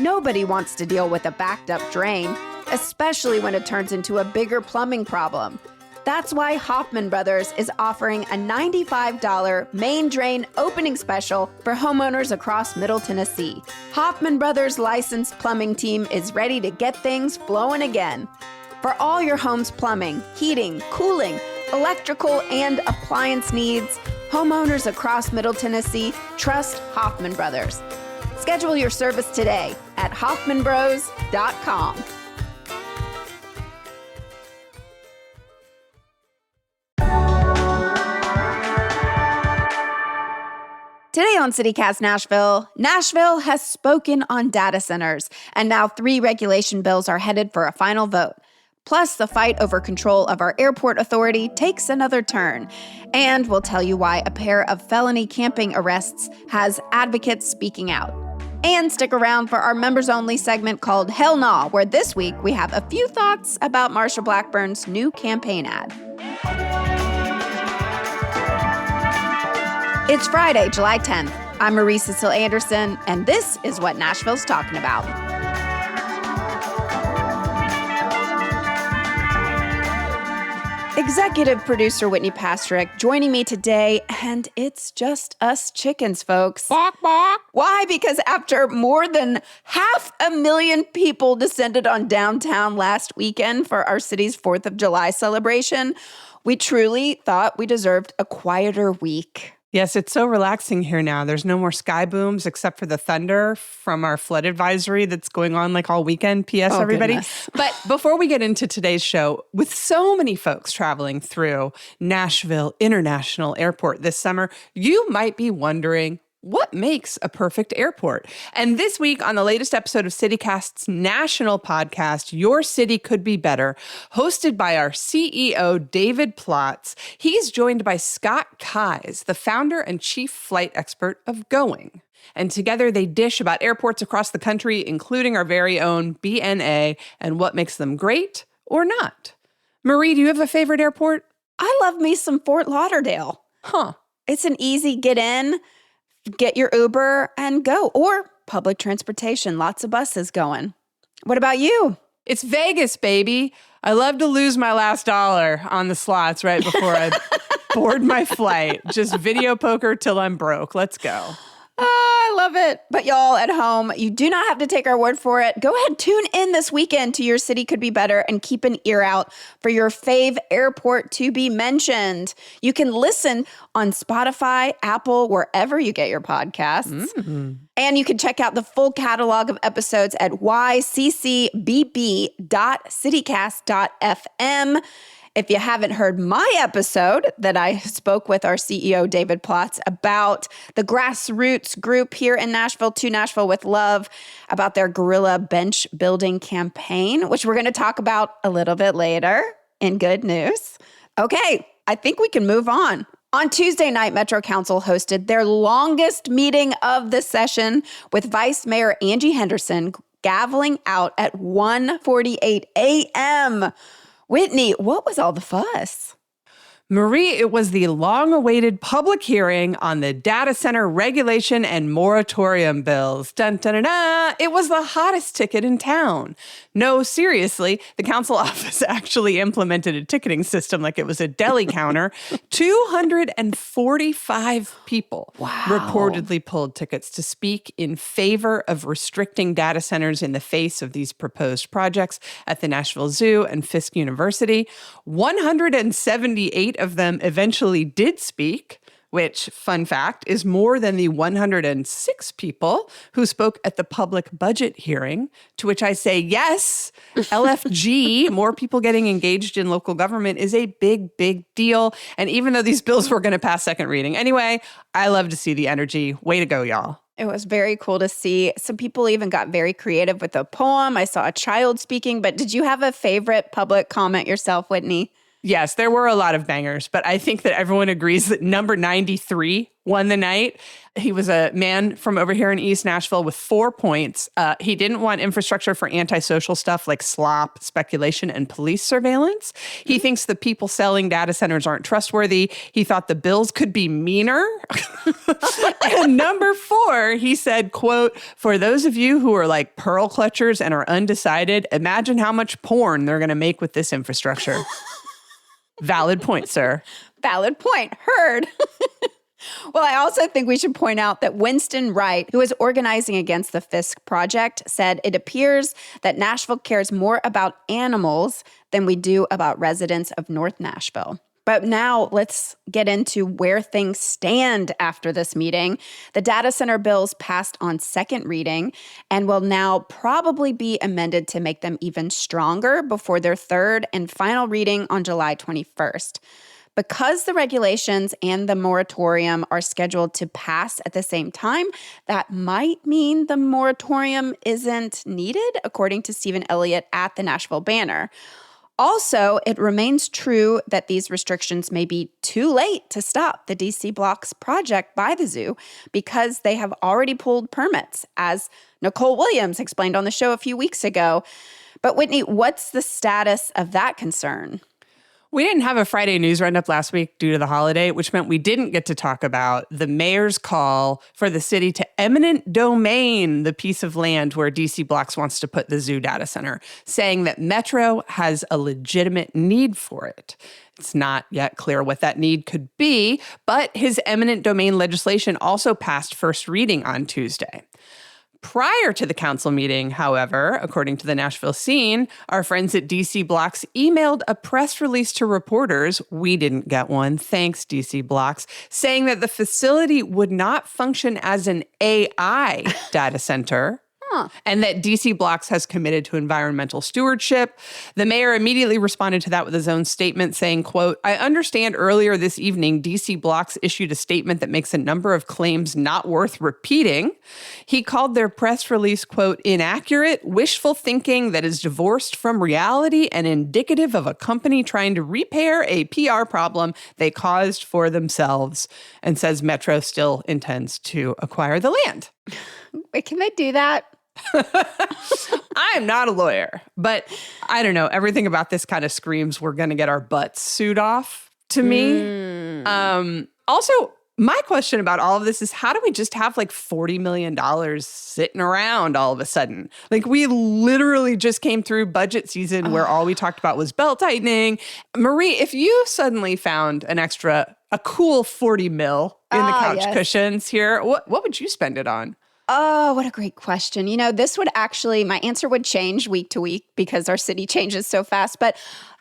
nobody wants to deal with a backed up drain, especially when it turns into a bigger plumbing problem. That's why Hoffman Brothers is offering a $95 main drain opening special for homeowners across Middle Tennessee. Hoffman Brothers' licensed plumbing team is ready to get things flowing again. For all your home's plumbing, heating, cooling, electrical, and appliance needs, homeowners across Middle Tennessee trust Hoffman Brothers. Schedule your service today at hoffmanbros.com. Today on CityCast Nashville, Nashville has spoken on data centers, and now 3 regulation bills are headed for a final vote. Plus, the fight over control of our airport authority takes another turn. And we'll tell you why a pair of felony camping arrests has advocates speaking out. And stick around for our members-only segment called Hell Nah, where this week we have a few thoughts about Marsha Blackburn's new campaign ad. It's Friday, July 10th. I'm Marie Cecile Anderson, and this is what Nashville's talking about. Executive producer Whitney Pastrick joining me today, and it's just us chickens, folks. Bawk, bawk. Why? Because after more than 500,000 people descended on downtown last weekend for our city's 4th of July celebration, we truly thought we deserved a quieter week. Yes, it's so relaxing here now. There's no more sky booms except for the thunder from our flood advisory that's going on like all weekend. P.S. everybody. Goodness. But before we get into today's show, with so many folks traveling through Nashville International Airport this summer, you might be wondering, what makes a perfect airport? And this week on the latest episode of CityCast's national podcast, Your City Could Be Better, hosted by our CEO, David Plotz, he's joined by Scott Keyes, the founder and chief flight expert of Going. And together they dish about airports across the country, including our very own BNA, and what makes them great or not. Marie, do you have a favorite airport? I love me some Fort Lauderdale. Huh. It's an easy get in, get your Uber and go, or public transportation. Lots of buses going. What about you? It's Vegas, baby. I love to lose my last dollar on the slots right before I board my flight. Just video poker till I'm broke. Let's go. Oh, I love it. But y'all at home, you do not have to take our word for it. Go ahead, tune in this weekend to Your City Could Be Better and keep an ear out for your fave airport to be mentioned. You can listen on Spotify, Apple, wherever you get your podcasts. And you can check out the full catalog of episodes at yccbb.citycast.fm. If you haven't heard my episode that I spoke with our CEO, David Plotz, about the grassroots group here in Nashville, To Nashville with Love, about their guerrilla bench building campaign, which we're going to talk about a little bit later in good news. Okay, I think we can move on. On Tuesday night, Metro Council hosted their longest meeting of the session with Vice Mayor Angie Henderson gaveling out at 1:48 a.m. Whitney, what was all the fuss? Marie, it was the long-awaited public hearing on the data center regulation and moratorium bills. Dun, dun, dun, dun. It was the hottest ticket in town. No, seriously, the council office actually implemented a ticketing system like it was a deli counter. 245 people reportedly pulled tickets to speak in favor of restricting data centers in the face of these proposed projects at the Nashville Zoo and Fisk University. 178 of them eventually did speak, which, fun fact, is more than the 106 people who spoke at the public budget hearing, to which I say, yes, LFG, more people getting engaged in local government is a big, big deal. And even though these bills were going to pass second reading anyway, I love to see the energy. Way to go, y'all. It was very cool to see. Some people even got very creative with a poem. I saw a child speaking, but did you have a favorite public comment yourself, Whitney? Yes, there were a lot of bangers, but I think that everyone agrees that number 93 won the night. He was a man from over here in East Nashville with 4 points. He didn't want infrastructure for antisocial stuff like slop, speculation, and police surveillance. He thinks the people selling data centers aren't trustworthy. He thought the bills could be meaner. And number 4, he said, quote, "For those of you who are like pearl clutchers and are undecided, imagine how much porn they're going to make with this infrastructure." Valid point, sir. Valid point. Heard. Well, I also think we should point out that Winston Wright, who is organizing against the Fisk project, said it appears that Nashville cares more about animals than we do about residents of North Nashville. But now let's get into where things stand after this meeting. The data center bills passed on second reading and will now probably be amended to make them even stronger before their third and final reading on July 21st. Because the regulations and the moratorium are scheduled to pass at the same time, that might mean the moratorium isn't needed, according to Stephen Elliott at the Nashville Banner. Also, it remains true that these restrictions may be too late to stop the DC Blocks project by the zoo because they have already pulled permits, as Nicole Williams explained on the show a few weeks ago. But Whitney, what's the status of that concern? We didn't have a Friday news roundup last week due to the holiday, which meant we didn't get to talk about the mayor's call for the city to eminent domain the piece of land where DC Blocks wants to put the zoo data center, saying that Metro has a legitimate need for it. It's not yet clear what that need could be, but his eminent domain legislation also passed first reading on Tuesday. Prior to the council meeting, however, according to the Nashville Scene, our friends at DC Blocks emailed a press release to reporters. We didn't get one, thanks DC Blocks, saying that the facility would not function as an AI data center. And that DC Blocks has committed to environmental stewardship. The mayor immediately responded to that with his own statement saying, quote, "I understand earlier this evening, DC Blocks issued a statement that makes a number of claims not worth repeating." He called their press release, quote, "inaccurate, wishful thinking that is divorced from reality and indicative of a company trying to repair a PR problem they caused for themselves," and says Metro still intends to acquire the land. Wait, can they do that? I'm not a lawyer, but I don't know. Everything about this kind of screams we're going to get our butts sued off to me. Also, my question about all of this is how do we just have like $40 million sitting around all of a sudden? Like we literally just came through budget season where all we talked about was belt tightening. Marie, if you suddenly found a cool 40 mil in the couch cushions here, what would you spend it on? Oh, what a great question. You know, this would actually, my answer would change week to week because our city changes so fast. But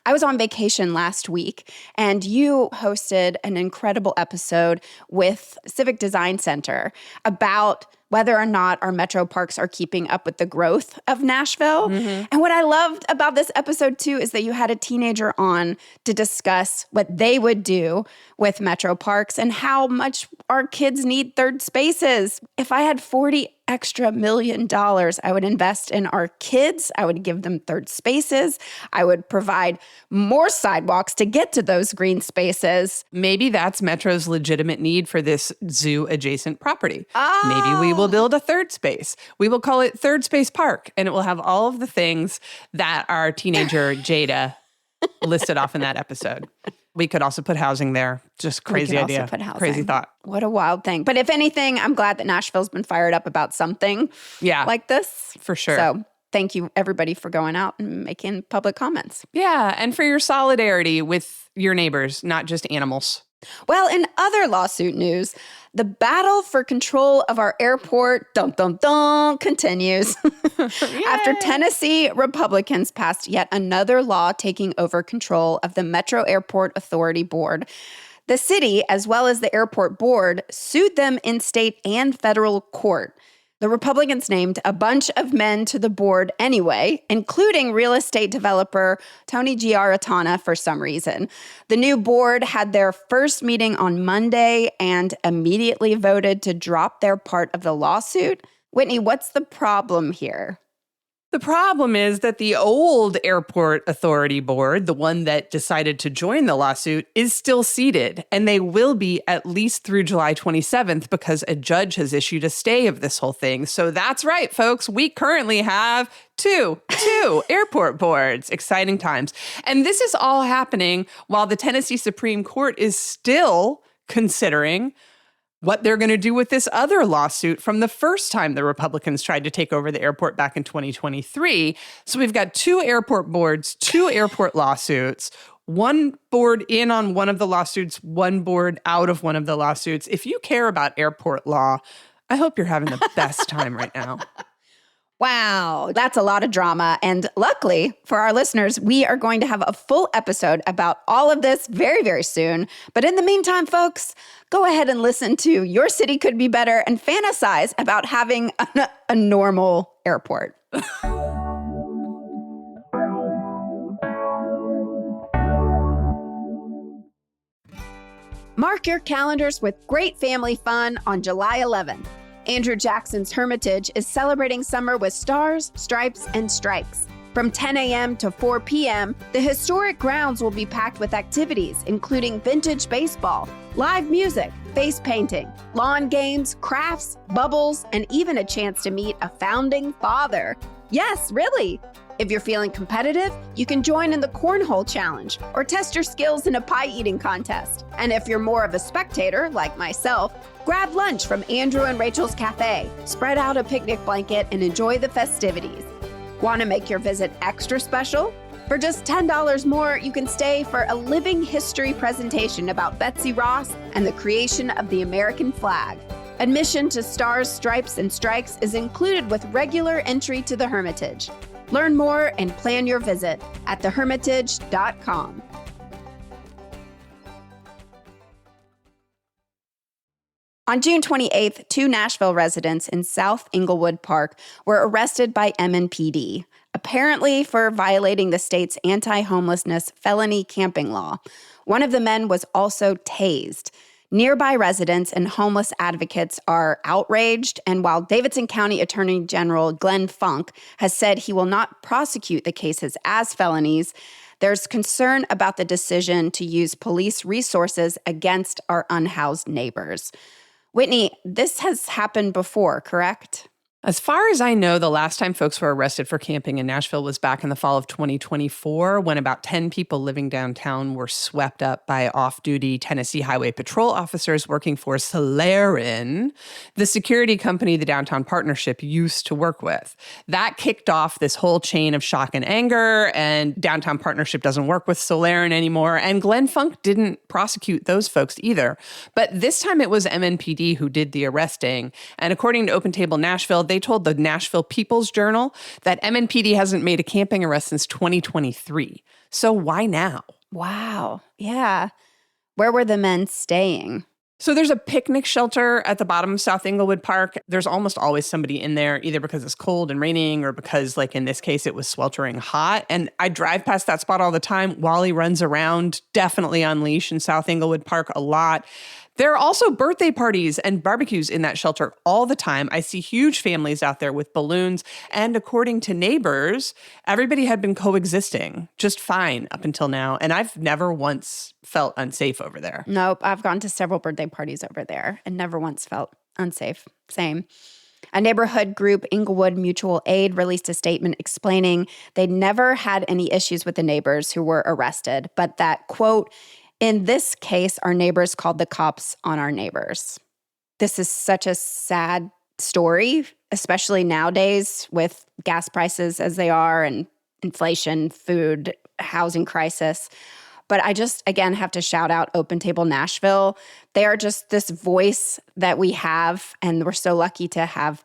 I was on vacation last week and you hosted an incredible episode with Civic Design Center about whether or not our metro parks are keeping up with the growth of Nashville. Mm-hmm. And what I loved about this episode, too, is that you had a teenager on to discuss what they would do with metro parks and how much our kids need third spaces. If I had $40 extra million, I would invest in our kids. I would give them third spaces. I would provide more sidewalks to get to those green spaces. Maybe that's Metro's legitimate need for this zoo-adjacent property. Oh. Maybe we will build a third space. We will call it Third Space Park, and it will have all of the things that our teenager Jada listed off in that episode. We could also put housing there. Just crazy idea. Crazy thought. What a wild thing. But if anything, I'm glad that Nashville's been fired up about something like this. For sure. So thank you, everybody, for going out and making public comments. Yeah, and for your solidarity with your neighbors, not just animals. Well, in other lawsuit news, the battle for control of our airport, continues. After Tennessee Republicans passed yet another law taking over control of the Metro Airport Authority Board. The city, as well as the airport board, sued them in state and federal court. The Republicans named a bunch of men to the board anyway, including real estate developer Tony Giarratana for some reason. The new board had their first meeting on Monday and immediately voted to drop their part of the lawsuit. Whitney, what's the problem here? The problem is that the old airport authority board, the one that decided to join the lawsuit, is still seated, and they will be at least through July 27th because a judge has issued a stay of this whole thing. So that's right, folks. We currently have two airport boards. Exciting times. And this is all happening while the Tennessee Supreme Court is still considering what they're going to do with this other lawsuit from the first time the Republicans tried to take over the airport back in 2023. So we've got two airport boards, two airport lawsuits, one board in on one of the lawsuits, one board out of one of the lawsuits. If you care about airport law, I hope you're having the best time right now. Wow, that's a lot of drama. And luckily for our listeners, we are going to have a full episode about all of this very, very soon. But in the meantime, folks, go ahead and listen to Your City Could Be Better and fantasize about having a normal airport. Mark your calendars with great family fun on July 11th. Andrew Jackson's Hermitage is celebrating summer with stars, stripes, and strikes. From 10 a.m. to 4 p.m., the historic grounds will be packed with activities including vintage baseball, live music, face painting, lawn games, crafts, bubbles, and even a chance to meet a founding father. Yes, really! If you're feeling competitive, you can join in the Cornhole Challenge or test your skills in a pie eating contest. And if you're more of a spectator, like myself, grab lunch from Andrew and Rachel's Cafe, spread out a picnic blanket, and enjoy the festivities. Want to make your visit extra special? For just $10 more, you can stay for a living history presentation about Betsy Ross and the creation of the American flag. Admission to Stars, Stripes, and Strikes is included with regular entry to the Hermitage. Learn more and plan your visit at thehermitage.com. On June 28th, two Nashville residents in South Inglewood Park were arrested by MNPD, apparently for violating the state's anti-homelessness felony camping law. One of the men was also tased. Nearby residents and homeless advocates are outraged, and while Davidson County Attorney General Glenn Funk has said he will not prosecute the cases as felonies, there's concern about the decision to use police resources against our unhoused neighbors. Whitney, this has happened before, correct? As far as I know, the last time folks were arrested for camping in Nashville was back in the fall of 2024, when about 10 people living downtown were swept up by off-duty Tennessee Highway Patrol officers working for Solarin, the security company the Downtown Partnership used to work with. That kicked off this whole chain of shock and anger, and Downtown Partnership doesn't work with Solarin anymore, and Glenn Funk didn't prosecute those folks either. But this time it was MNPD who did the arresting, and according to Open Table Nashville, they told the Nashville People's Journal that MNPD hasn't made a camping arrest since 2023. So why now? Wow. Yeah. Where were the men staying? So there's a picnic shelter at the bottom of South Inglewood Park. There's almost always somebody in there, either because it's cold and raining or because, like in this case, it was sweltering hot. And I drive past that spot all the time. Wally runs around, definitely on leash in South Inglewood Park a lot. There are also birthday parties and barbecues in that shelter all the time. I see huge families out there with balloons. And according to neighbors, everybody had been coexisting just fine up until now. And I've never once felt unsafe over there. Nope. I've gone to several birthday parties over there and never once felt unsafe. Same. A neighborhood group, Inglewood Mutual Aid, released a statement explaining they'd never had any issues with the neighbors who were arrested, but that, quote, in this case, our neighbors called the cops on our neighbors. This is such a sad story, especially nowadays with gas prices as they are and inflation, food, housing crisis. But I just, again, have to shout out Open Table Nashville. They are just this voice that we have, and we're so lucky to have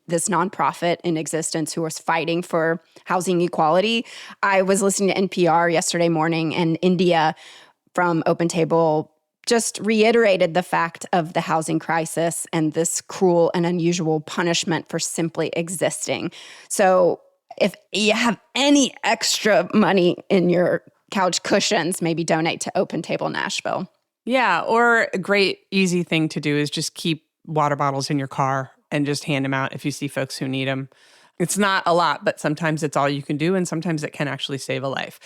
this nonprofit in existence who is fighting for housing equality. I was listening to NPR yesterday morning, and India from Open Table just reiterated the fact of the housing crisis and this cruel and unusual punishment for simply existing. So if you have any extra money in your couch cushions, maybe donate to Open Table Nashville. Yeah, or a great easy thing to do is just keep water bottles in your car and just hand them out if you see folks who need them. It's not a lot, but sometimes it's all you can do, and sometimes it can actually save a life.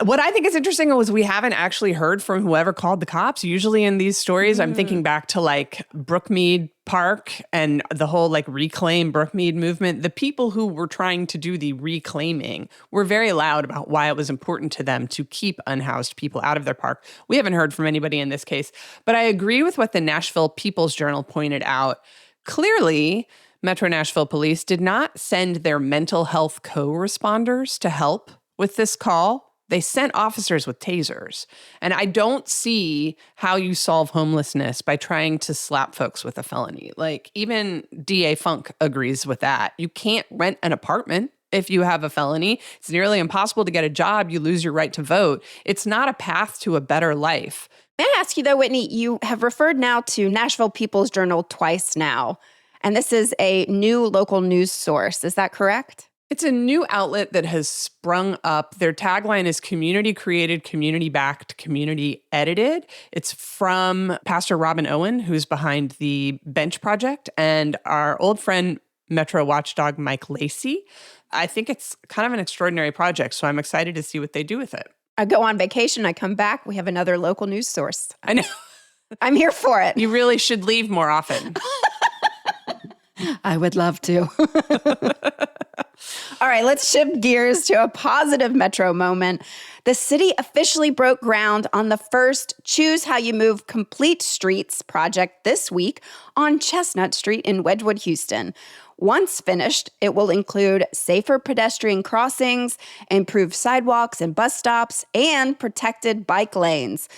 What I think is interesting was we haven't actually heard from whoever called the cops. Usually in these stories, I'm thinking back to like Brookmead Park and the whole like reclaim Brookmead movement. The people who were trying to do the reclaiming were very loud about why it was important to them to keep unhoused people out of their park. We haven't heard from anybody in this case, but I agree with what the Nashville People's Journal pointed out. Clearly, Metro Nashville Police did not send their mental health co-responders to help with this call. They sent officers with tasers. And I don't see how you solve homelessness by trying to slap folks with a felony. Like, even DA Funk agrees with that. You can't rent an apartment if you have a felony. It's nearly impossible to get a job. You lose your right to vote. It's not a path to a better life. May I ask you, though, Whitney, you have referred now to Nashville People's Journal twice now, and this is a new local news source. Is that correct? It's a new outlet that has sprung up. Their tagline is community created, community backed, community edited. It's from Pastor Robin Owen, who's behind the Bench Project, and our old friend, Metro watchdog Mike Lacey. I think it's kind of an extraordinary project, so I'm excited to see what they do with it. I go on vacation, I come back, we have another local news source. I know. I'm here for it. You really should leave more often. I would love to. All right, let's shift gears to a positive Metro moment. The city officially broke ground on the first Choose How You Move Complete Streets project this week on Chestnut Street in Wedgwood, Houston. Once finished, it will include safer pedestrian crossings, improved sidewalks and bus stops, and protected bike lanes.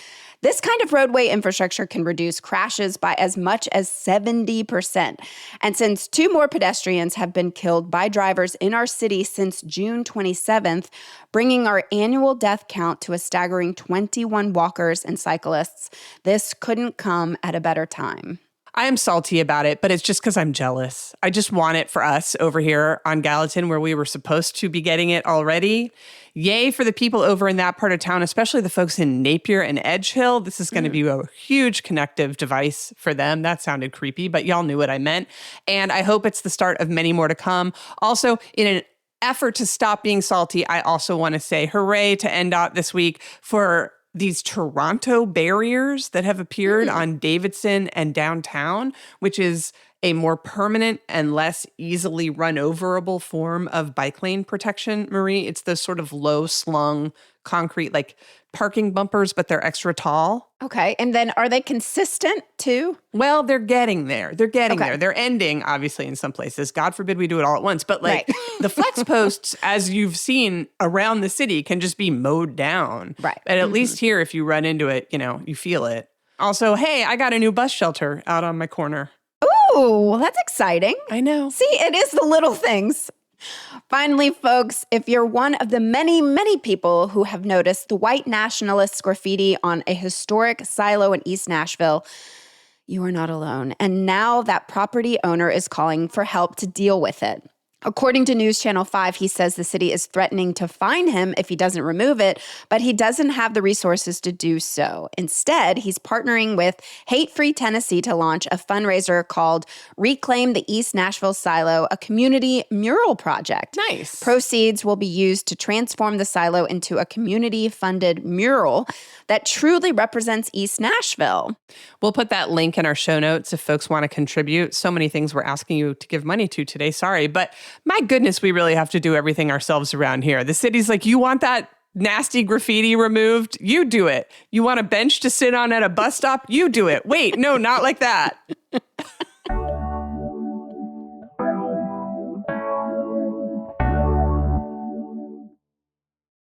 This kind of roadway infrastructure can reduce crashes by as much as 70%. And since 2 more pedestrians have been killed by drivers in our city since June 27th, bringing our annual death count to a staggering 21 walkers and cyclists, this couldn't come at a better time. I am salty about it, but it's just because I'm jealous. I just want it for us over here on Gallatin, where we were supposed to be getting it already. Yay for the people over in that part of town, especially the folks in Napier and Edge Hill. This is going to be a huge connective device for them. That sounded creepy, but y'all knew what I meant. And I hope it's the start of many more to come. Also, in an effort to stop being salty, I also want to say hooray to NDOT this week for these Toronto barriers that have appeared on Davidson and downtown, which is a more permanent and less easily run overable form of bike lane protection, Marie. It's those sort of low slung concrete, like parking bumpers, but they're extra tall. Okay. And then are they consistent too? Well, they're getting there. They're getting there. They're ending, obviously, in some places. God forbid we do it all at once. But like the flex posts, as you've seen around the city, can just be mowed down. Right. But at least here, if you run into it, you feel it. Also, hey, I got a new bus shelter out on my corner. Ooh, well, that's exciting. I know. See, it is the little things. Finally, folks, if you're one of the many, many people who have noticed the white nationalists graffiti on a historic silo in East Nashville, you are not alone. And now that property owner is calling for help to deal with it. According to News Channel 5, he says the city is threatening to fine him if he doesn't remove it, but he doesn't have the resources to do so. Instead, he's partnering with Hate Free Tennessee to launch a fundraiser called Reclaim the East Nashville Silo, a community mural project. Nice. Proceeds will be used to transform the silo into a community-funded mural that truly represents East Nashville. We'll put that link in our show notes if folks want to contribute. So many things we're asking you to give money to today. Sorry, but my goodness, we really have to do everything ourselves around here. The city's like, you want that nasty graffiti removed? You do it. You want a bench to sit on at a bus stop? You do it. Wait, no, not like that.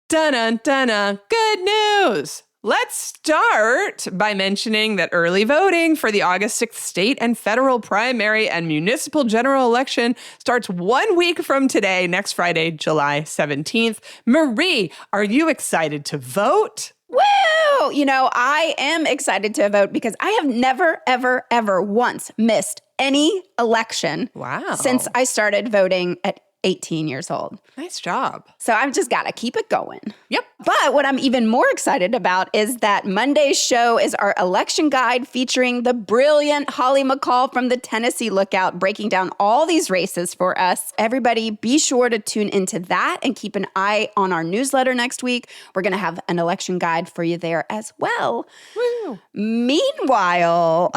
Dun-dun-dun-dun. Good news. Let's start by mentioning that early voting for the August 6th state and federal primary and municipal general election starts 1 week from today, next Friday, July 17th. Marie, are you excited to vote? Woo! I am excited to vote because I have never, ever, ever once missed any election Wow. since I started voting at 18 years old. Nice job. So I've just got to keep it going. Yep. But what I'm even more excited about is that Monday's show is our election guide featuring the brilliant Holly McCall from the Tennessee Lookout, breaking down all these races for us. Everybody, be sure to tune into that and keep an eye on our newsletter next week. We're going to have an election guide for you there as well. Woo. Meanwhile,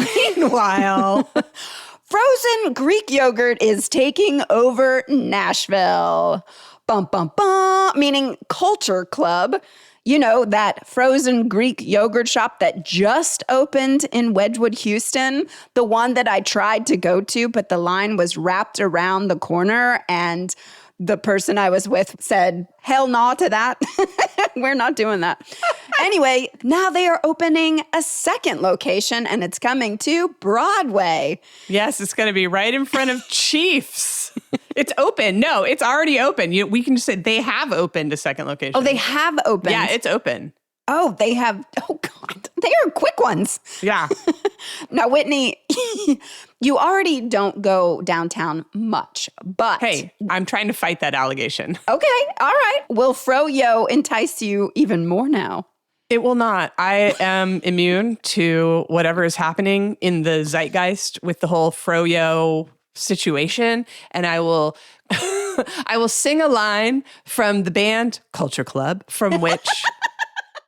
frozen Greek yogurt is taking over Nashville. Bum, bum, bum, meaning Culture Club. You know, that frozen Greek yogurt shop that just opened in Wedgwood, Houston. The one that I tried to go to, but the line was wrapped around the corner and the person I was with said, hell no to that. We're not doing that. Anyway, now they are opening a second location and it's coming to Broadway. Yes, it's going to be right in front of Chiefs. It's open. No, it's already open. We can just say they have opened a second location. Oh, they have opened? Yeah, it's open. Oh, they have. Oh, God. They are quick ones. Yeah. Now, Whitney, you already don't go downtown much, but. Hey, I'm trying to fight that allegation. Okay. All right. Will Froyo entice you even more now? It will not. I am immune to whatever is happening in the zeitgeist with the whole Froyo situation. And I will I will sing a line from the band Culture Club, from which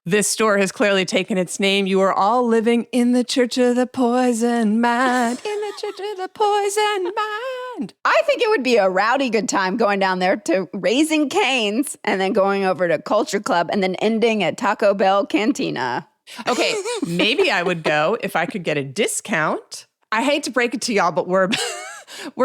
this store has clearly taken its name. You are all living in the Church of the Poison Mind. In the Church of the Poison Mind. I think it would be a rowdy good time going down there to Raising Cane's and then going over to Culture Club and then ending at Taco Bell Cantina. Okay, maybe I would go if I could get a discount. I hate to break it to y'all, but we're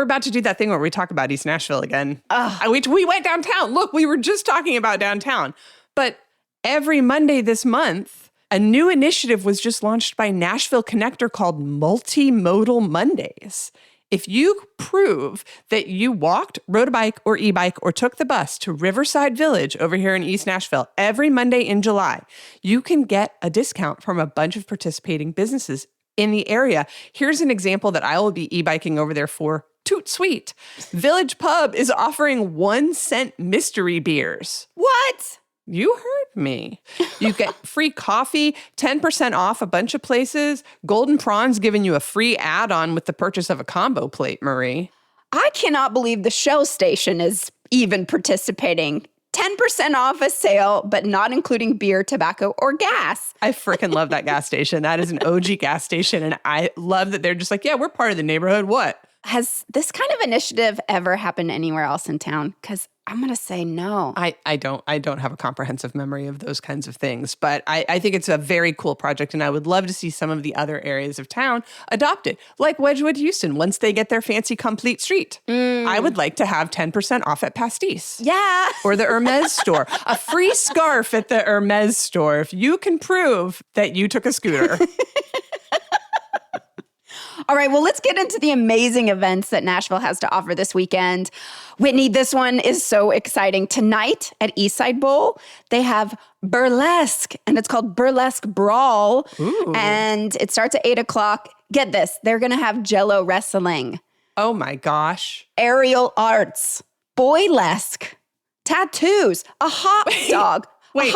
about to do that thing where we talk about East Nashville again. We went downtown. Look, we were just talking about downtown. But every Monday this month, a new initiative was just launched by Nashville Connector called Multimodal Mondays. If you prove that you walked, rode a bike or e-bike, or took the bus to Riverside Village over here in East Nashville every Monday in July, you can get a discount from a bunch of participating businesses in the area. Here's an example that I will be e-biking over there for. Toot sweet. Village Pub is offering 1 cent mystery beers. What? You heard me. You get free coffee, 10% off a bunch of places. Golden Prawns giving you a free add-on with the purchase of a combo plate, Marie. I cannot believe the Shell station is even participating. 10% off a sale, but not including beer, tobacco, or gas. I freaking love that gas station. That is an OG gas station. And I love that they're just like, yeah, we're part of the neighborhood. What? Has this kind of initiative ever happened anywhere else in town? Because I'm going to say no. I don't have a comprehensive memory of those kinds of things, but I think it's a very cool project, and I would love to see some of the other areas of town adopt it, like Wedgwood, Houston. Once they get their fancy complete street, I would like to have 10% off at Pastis. Yeah. Or the Hermes store. A free scarf at the Hermes store if you can prove that you took a scooter. All right, well, let's get into the amazing events that Nashville has to offer this weekend. Whitney, this one is so exciting. Tonight at Eastside Bowl, they have burlesque, and it's called Burlesque Brawl. Ooh. And it starts at 8 o'clock. Get this, they're going to have Jello wrestling. Oh my gosh. Aerial arts, boylesque, tattoos, a hot dog. Wait.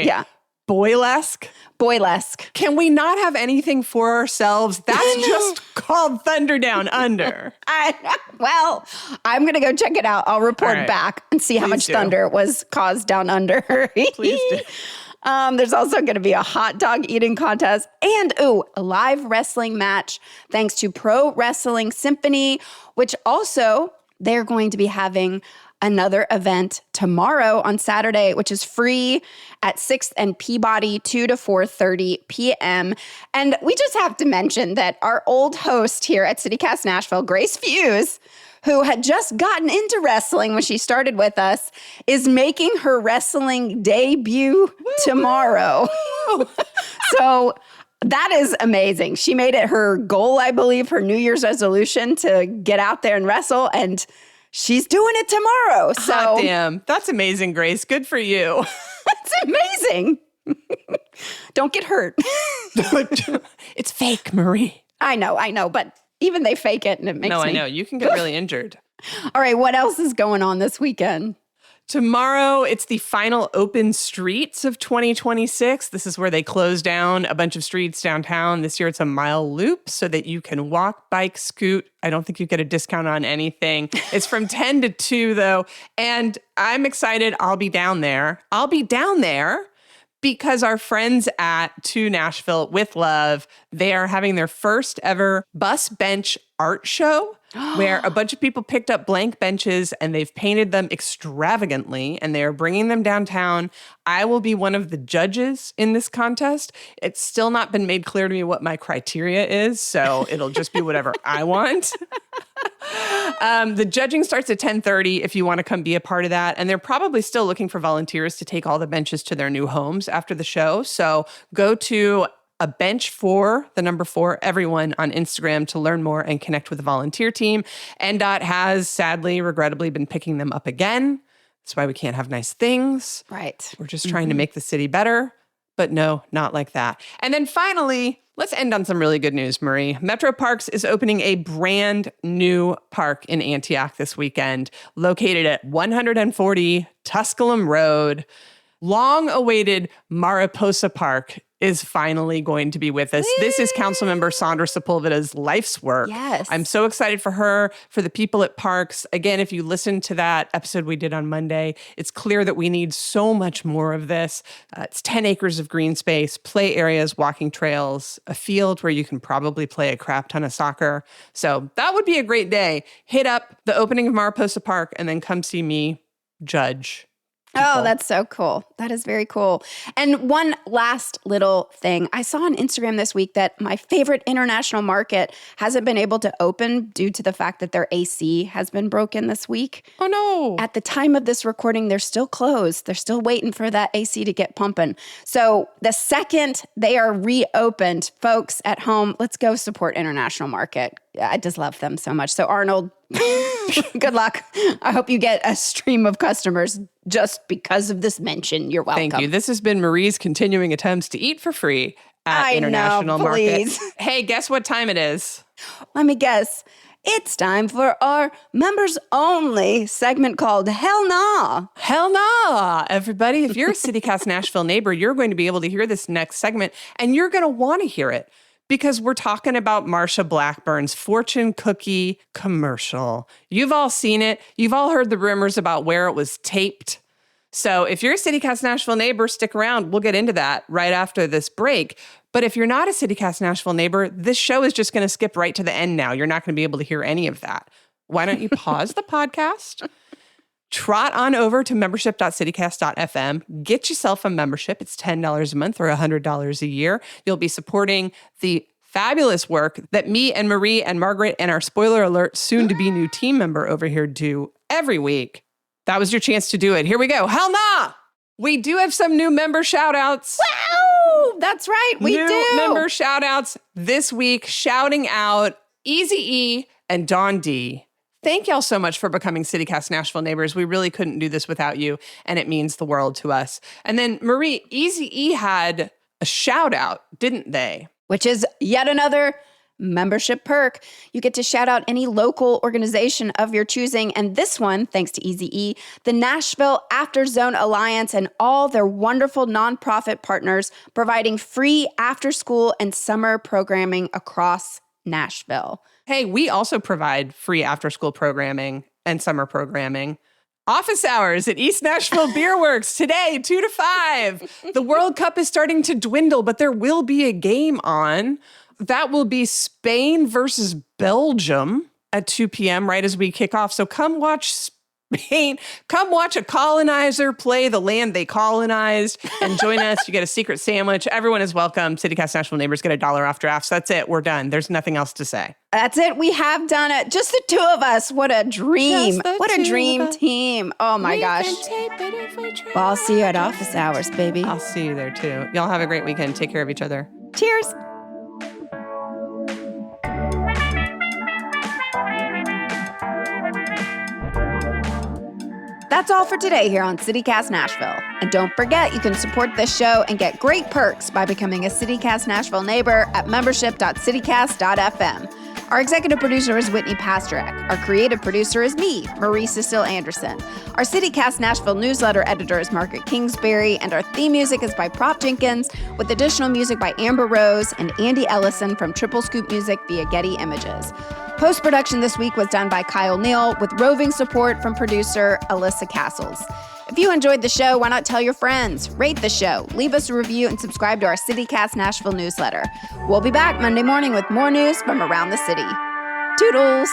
Yeah. Boylesque? Boylesque. Can we not have anything for ourselves? That's just called Thunder Down Under. Well, I'm going to go check it out. I'll report back and see how much thunder was caused down under. Please do. There's also going to be a hot dog eating contest and, a live wrestling match thanks to Pro Wrestling Symphony, which also they're going to be having another event tomorrow on Saturday, which is free at 6th and Peabody, 2 to 4:30 p.m. And we just have to mention that our old host here at CityCast Nashville, Grace Fuse, who had just gotten into wrestling when she started with us, is making her wrestling debut tomorrow. So that is amazing. She made it her goal, I believe, her New Year's resolution to get out there and wrestle, and she's doing it tomorrow. So hot damn. That's amazing, Grace. Good for you. It's amazing. Don't get hurt. It's fake, Marie. I know, but even they fake it and it makes me. No, I know. You can get really injured. All right, what else is going on this weekend? Tomorrow, it's the final open streets of 2026. This is where they close down a bunch of streets downtown. This year, it's a mile loop so that you can walk, bike, scoot. I don't think you get a discount on anything. It's from 10 to 2, though. And I'm excited. I'll be down there. Because our friends at To Nashville with Love, they are having their first ever bus bench art show where a bunch of people picked up blank benches and they've painted them extravagantly and they are bringing them downtown. I will be one of the judges in this contest. It's still not been made clear to me what my criteria is, so it'll just be whatever I want. The judging starts at 10:30 if you want to come be a part of that. And they're probably still looking for volunteers to take all the benches to their new homes after the show. So go to a bench for the number 4, everyone on Instagram to learn more and connect with the volunteer team. NDOT has sadly, regrettably been picking them up again. That's why we can't have nice things. Right. We're just trying to make the city better. But no, not like that. And then finally, let's end on some really good news, Marie. Metro Parks is opening a brand new park in Antioch this weekend, located at 140 Tusculum Road. Long-awaited Mariposa Park is finally going to be with us. This is Councilmember Sandra Sepulveda's life's work. Yes. I'm so excited for her, for the people at Parks. Again, if you listen to that episode we did on Monday, it's clear that we need so much more of this. It's 10 acres of green space, play areas, walking trails, a field where you can probably play a crap ton of soccer. So that would be a great day. Hit up the opening of Mariposa Park and then come see me judge. People. Oh, that's so cool. That is very cool. And one last little thing. I saw on Instagram this week that my favorite international market hasn't been able to open due to the fact that their AC has been broken this week. Oh, no. At the time of this recording, they're still closed. They're still waiting for that AC to get pumping. So the second they are reopened, folks at home, let's go support International Market. I just love them so much. So Arnold, good luck. I hope you get a stream of customers just because of this mention. You're welcome. Thank you. This has been Marie's continuing attempts to eat for free at International Market. Hey, guess what time it is? Let me guess. It's time for our members only segment called Hell Nah. Hell nah, everybody. If you're a CityCast Nashville neighbor, you're going to be able to hear this next segment and you're going to want to hear it. Because we're talking about Marsha Blackburn's fortune cookie commercial. You've all seen it. You've all heard the rumors about where it was taped. So if you're a CityCast Nashville neighbor, stick around. We'll get into that right after this break. But if you're not a CityCast Nashville neighbor, this show is just going to skip right to the end now. You're not going to be able to hear any of that. Why don't you pause the podcast? Trot on over to membership.citycast.fm. Get yourself a membership. It's $10 a month or $100 a year. You'll be supporting the fabulous work that me and Marie and Margaret and our spoiler alert soon-to-be new team member over here do every week. That was your chance to do it. Here we go. Hell nah! We do have some new member shout-outs. Wow! That's right. We do. New member shout-outs this week. Shouting out Eazy-E and Dawn D. Thank y'all so much for becoming CityCast Nashville neighbors. We really couldn't do this without you, and it means the world to us. And then, Marie, Eazy-E had a shout-out, didn't they? Which is yet another membership perk. You get to shout out any local organization of your choosing. And this one, thanks to Eazy-E, the Nashville After Zone Alliance and all their wonderful nonprofit partners providing free after-school and summer programming across Nashville. Hey, we also provide free after-school programming and summer programming. Office hours at East Nashville Beer Works today, 2 to 5. The World Cup is starting to dwindle, but there will be a game on. That will be Spain versus Belgium at 2 p.m. right as we kick off. So come watch Spain. Come watch a colonizer play the land they colonized and join us. You get a secret sandwich. Everyone is welcome. CityCast Nashville neighbors get $1 off drafts. That's it. We're done. There's nothing else to say. That's it. We have done it. Just the two of us. What a dream. What a dream team. Oh my gosh. Well, I'll see you at office hours, baby. I'll see you there too. Y'all have a great weekend. Take care of each other. Cheers. That's all for today here on CityCast Nashville. And don't forget, you can support this show and get great perks by becoming a CityCast Nashville neighbor at membership.citycast.fm. Our executive producer is Whitney Pasterek. Our creative producer is me, Marie Cecile Anderson. Our CityCast Nashville newsletter editor is Margaret Kingsbury, and our theme music is by Prop Jenkins, with additional music by Amber Rose and Andy Ellison from Triple Scoop Music via Getty Images. Post-production this week was done by Kyle Neal, with roving support from producer Alyssa Castles. If you enjoyed the show, why not tell your friends? Rate the show, leave us a review, and subscribe to our CityCast Nashville newsletter. We'll be back Monday morning with more news from around the city. Toodles!